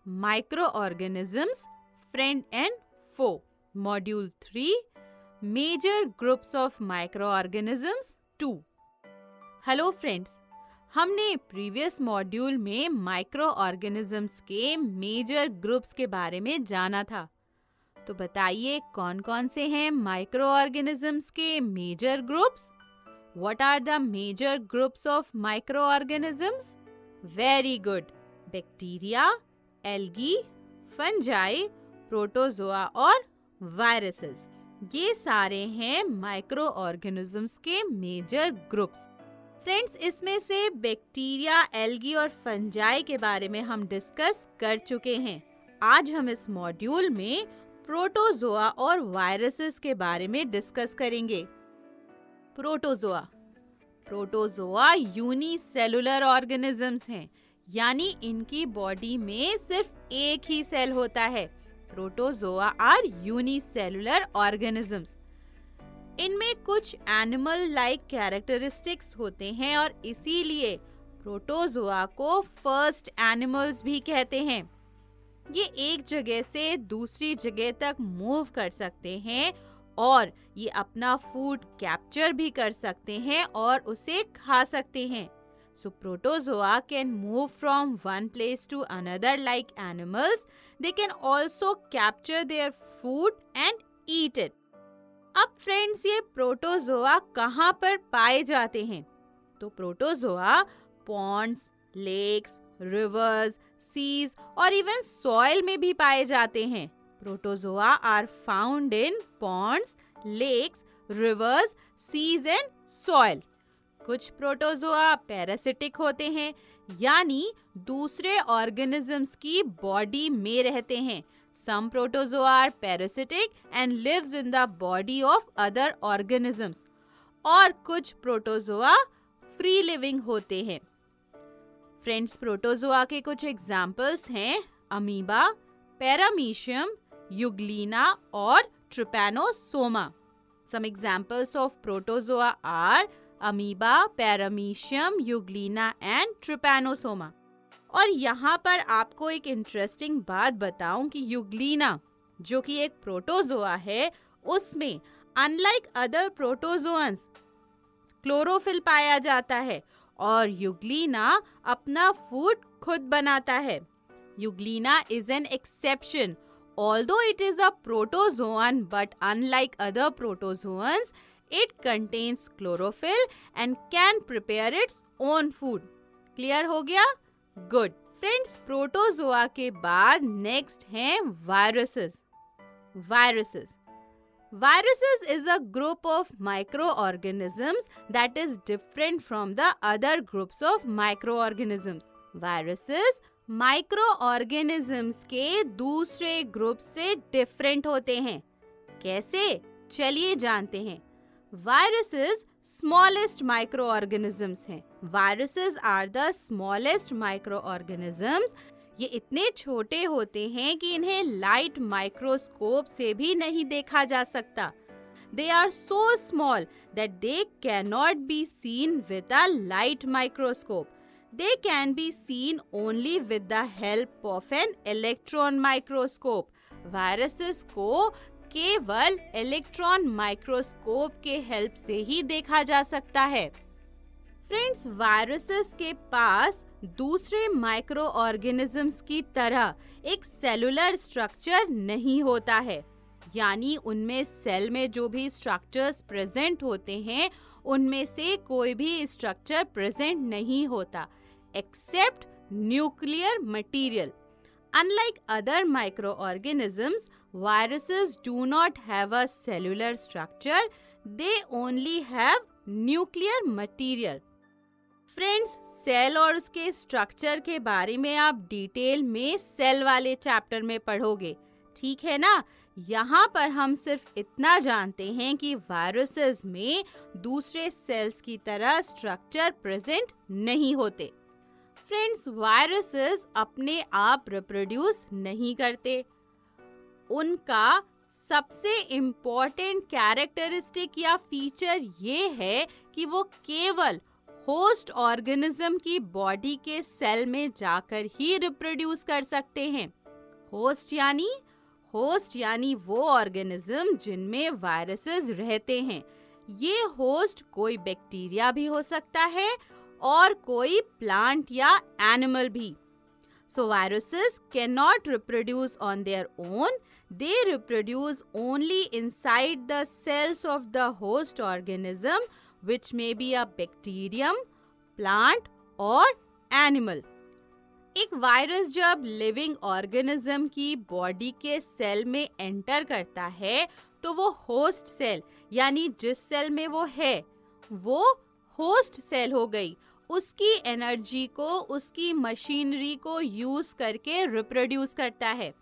Microorganisms, Friend and Foe. Module 3, Major Groups of Microorganisms 2. Hello friends, हमने previous module में micro organisms के major groups के बारे में जाना था। तो बताइए कौन कौन से हैं माइक्रो ऑर्गेनिजम्स के major groups? What are the major groups of microorganisms? Very good, bacteria, algae, fungi, protozoa और वायरसेस। ये सारे हैं माइक्रो ऑर्गेनिजम्स के मेजर ग्रुप्स। फ्रेंड्स, इसमें से बैक्टीरिया, एल्गी और फंजाई के बारे में हम डिस्कस कर चुके हैं। आज हम इस मॉड्यूल में प्रोटोजोआ और वायरसेस के बारे में डिस्कस करेंगे। प्रोटोजोआ यूनिसेलुलर ऑर्गेनिजम्स हैं, यानी इनकी बॉडी में सिर्फ एक ही सेल होता है। Protozoa are unicellular organisms. इनमें कुछ एनिमल लाइक कैरेक्टरिस्टिक्स होते हैं और इसीलिए प्रोटोजोआ को फर्स्ट एनिमल्स भी कहते हैं। ये एक जगह से दूसरी जगह तक मूव कर सकते हैं और ये अपना फूड कैप्चर भी कर सकते हैं और उसे खा सकते हैं। So protozoa can move from one place to another like animals. They can also capture their food and eat it. अब फ्रेंड्स, ये प्रोटोजोआ कहाँ पर पाए जाते हैं? तो protozoa ponds, lakes, rivers, seas और इवन सॉइल में भी पाए जाते हैं। Protozoa are found in ponds, lakes, rivers, seas and soil. कुछ प्रोटोजोआ पैरासिटिक होते हैं, यानी दूसरे ऑर्गेनिजम्स की बॉडी में रहते हैं। Some protozoa are parasitic and lives in the body of other organisms. और कुछ प्रोटोजोआ फ्री लिविंग होते हैं। फ्रेंड्स, प्रोटोजोआ के कुछ एग्जाम्पल्स हैं अमीबा, पैरामीशियम, यूग्लिना और Trypanosoma. Some examples of protozoa are amoeba, paramecium, Euglena and Trypanosoma. और यहाँ पर आपको एक इंटरेस्टिंग बात बताऊं कि यूग्लिना, जो कि एक प्रोटोजोआ है, उसमें अनलाइक अदर प्रोटोजोअन्स क्लोरोफिल पाया जाता है और यूग्लिना अपना फूड खुद बनाता है। Euglena is an exception, although it is a protozoan, but unlike other protozoans, it contains chlorophyll and can prepare its own food. Clear हो गया? गुड फ्रेंड्स, प्रोटोजोआ के बाद नेक्स्ट हैं viruses. Viruses is a group of microorganisms that is different from the other groups of microorganisms. Viruses microorganisms के दूसरे group से different होते हैं। कैसे? चलिए जानते हैं। वायरसेस स्मॉलेस्ट माइक्रोऑर्गेनिजम्स हैं। Viruses are the smallest microorganisms. ये इतने छोटे होते हैं कि इन्हें लाइट माइक्रोस्कोप से भी नहीं देखा जा सकता। They are so small that they cannot be seen with a light microscope. They can be seen only with the help of an electron microscope. Viruses को केवल इलेक्ट्रॉन माइक्रोस्कोप के हेल्प से ही देखा जा सकता है। फ्रेंड्स, वायरसेस के पास दूसरे माइक्रो ऑर्गेनिजम्स की तरह एक सेलुलर स्ट्रक्चर नहीं होता है, यानी उनमें सेल में जो भी स्ट्रक्चर्स प्रेजेंट होते हैं उनमें से कोई भी स्ट्रक्चर प्रेजेंट नहीं होता except nuclear material. Unlike other microorganisms, viruses do not have a cellular structure. They only have nuclear material. Friends, cell और उसके स्ट्रक्चर के बारे में आप डिटेल में सेल वाले चैप्टर में पढ़ोगे, ठीक है ना? यहाँ पर हम सिर्फ इतना जानते हैं कि वायरसेस में दूसरे सेल्स की तरह स्ट्रक्चर प्रेजेंट नहीं होते। फ्रेंड्स, वायरसेस अपने आप रिप्रोड्यूस नहीं करते। उनका सबसे इम्पोर्टेंट कैरेक्टरिस्टिक या फीचर ये है कि वो केवल होस्ट ऑर्गेनिज्म की बॉडी के सेल में जाकर ही रिप्रोड्यूस कर सकते हैं। होस्ट यानी वो ऑर्गेनिज्म जिनमें वायरसेस रहते हैं। ये होस्ट कोई बैक्टीरिया भी हो सकता है और कोई प्लांट या एनिमल भी। So viruses cannot reproduce on their own. They reproduce only inside the cells of the host organism, which may be a bacterium, plant or animal. एक वायरस जब लिविंग ऑर्गेनिज्म की बॉडी के cell में enter करता है तो वो host cell यानी जिस सेल में वो है वो होस्ट सेल हो गई। उसकी एनर्जी को, उसकी मशीनरी को यूज करके रिप्रोड्यूस करता है।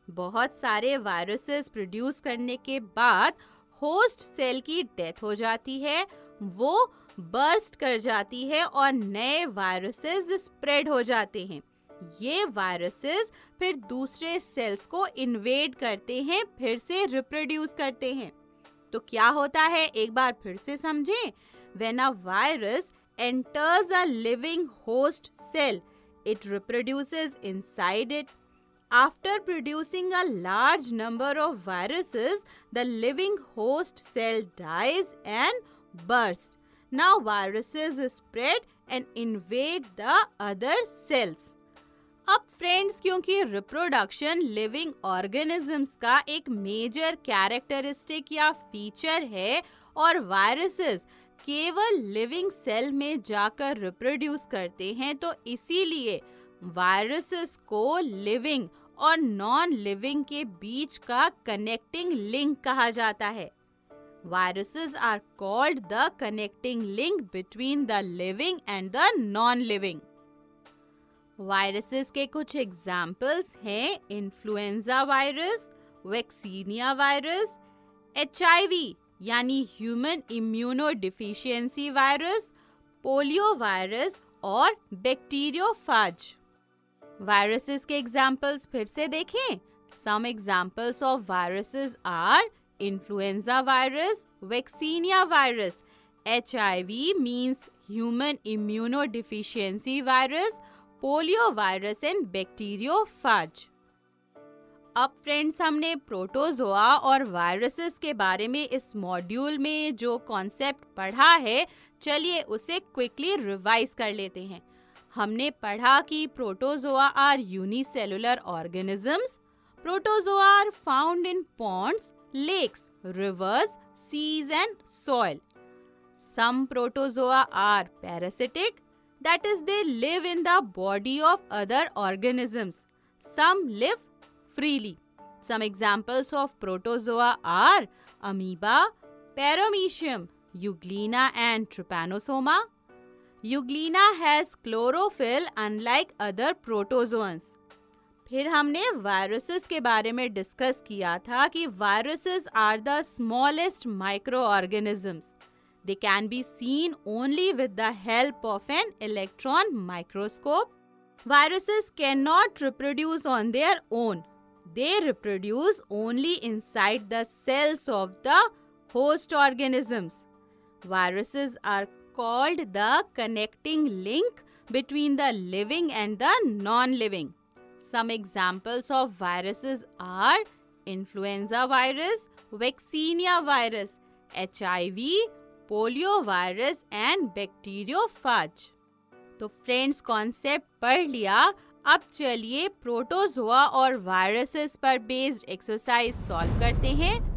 बहुत सारे वायरसेस प्रोड्यूस करने के बाद होस्ट सेल की डेथ हो जाती है, वो बर्स्ट कर जाती है और नए वायरसेस स्प्रेड हो जाते हैं। ये वायरसेस फिर दूसरे सेल्स को इन्वेड करते हैं, फिर से रिप्रोड्यूस करते हैं। तो क्या होता है, एक बार फिर से समझें। When a virus enters a living host cell, it reproduces inside it. After producing a large number of viruses, the living host cell dies and bursts. Now viruses spread and invade the other cells. अब friends, क्योंकि reproduction living organisms का एक major characteristic या feature है और viruses केवल living cell में जाकर रिप्रोड्यूस करते हैं, तो इसीलिए वायरसेस को लिविंग और नॉन लिविंग के बीच का कनेक्टिंग लिंक कहा जाता है। Viruses are called the connecting link between the living and the non living. Viruses के कुछ एग्जाम्पल्स हैं influenza virus, vaccinia virus, HIV यानी human immunodeficiency virus, polio virus और बैक्टीरियोफाज। वायरसेस के एग्जाम्पल्स फिर से देखें। Some examples of viruses are influenza virus, vaccinia virus, HIV means human immunodeficiency virus, polio virus and bacteriophage. अब friends, हमने protozoa और viruses के बारे में इस मॉड्यूल में जो कॉन्सेप्ट पढ़ा है, चलिए उसे क्विकली रिवाइज कर लेते हैं। हमने पढ़ा कि protozoa are unicellular organisms. Protozoa are found in ponds, lakes, rivers, seas and soil. Some protozoa are parasitic, that is they live in the body of other organisms. Some live freely. Some examples of protozoa are amoeba, paramecium, euglena and trypanosoma. Euglena has chlorophyll unlike other protozoans. फिर हमने viruses के बारे में discuss किया था कि viruses are the smallest microorganisms. They can be seen only with the help of an electron microscope. Viruses cannot reproduce on their own. They reproduce only inside the cells of the host organisms. Viruses are called the connecting link between the living and the non-living. Some examples of viruses are influenza virus, vaccinia virus, HIV, polio virus and bacteriophage. तो friends, concept पढ़ लिया। अब चलिए protozoa और viruses पर based exercise solve करते हैं।